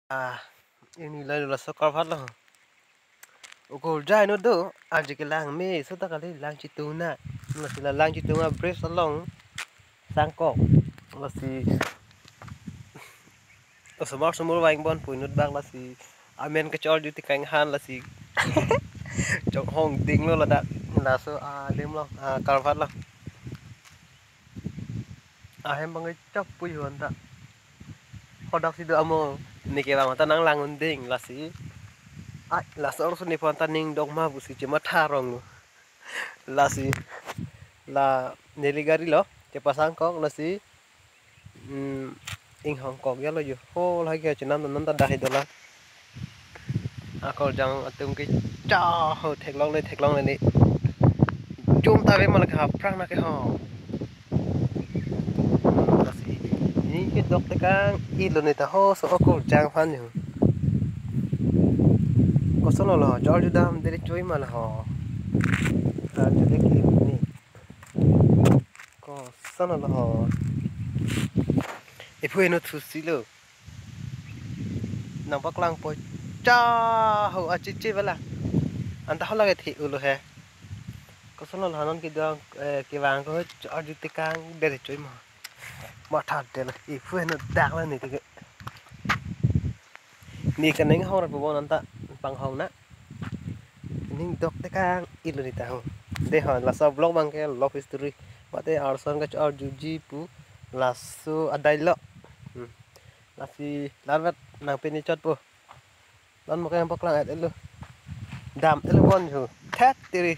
À, ini lain la sokar phát lo. Oko jai no do, aje ke lang me so ta kali lang chituna. La si la lang chituna brace along sangkok. La si osomar somor waing bon puinut bang la si amen ke chol juti kang han la si chok hong ding lo la da. La so a dem lo a kar phát lo. A hem bang chop pui hon ta. Hodak si do amo ni ke bang ta nang lang unding la si. Ai la so so ni pon ta ning dog ma bu si chema tharong lo. La si la neligari lo che pasang kok la si ing Hong Kong ya lo yo ho la ke chenam nan ta dai dola akol jang atum ke cha ho thek long le ni chum ta ve mal kha prang na ke ho la si ni ke dok te kang I lo ni ta ho so akol jang phan yo ko so lo jor ju dam de choi mal ho ta de ke ni ko so lo ho e phu no thu si lo nang bak lang po cha ho a chi chi bala anta ho la ke thi ulo he có số lần hắn cái đường cái vàng có ở dưới tây cang để chơi mà thật để là ý phương nó đạt lên này thì cái này cái nến hông là bộ bọn ta bằng hồng nè nhưng đọc tây cang ít luôn ta hông để hỏi là sao vlog bằng cái log history mà thế ở son cái ở juji pu là số ở đây lọ là si lan vật nàng bên đi chót pu lan một cái bọc lăng ấy luôn đam ấy luôn rồi thét đi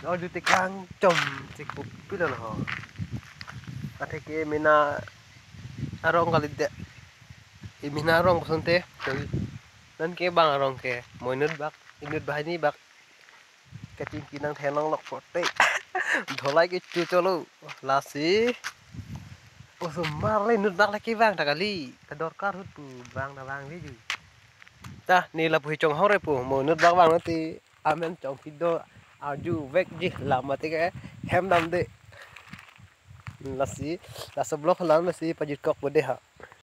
nó đi tới cang trồng thì cũng biết là họ ada ke mina arong kali dek mina arong pasante dan ke bang arong ke moinut bak inut bahani bak kecing kinang thenong lok pote dholai ke cucolo lasi osumar le nut bak laki bang takali kadorkar hut pu bang na bang liju ta ni la pui chong hore pu moinut bak bang nanti amen chong kido aju vek ji lama te ke hem dam de lasi la sebelah lan masih pajit kok bode ha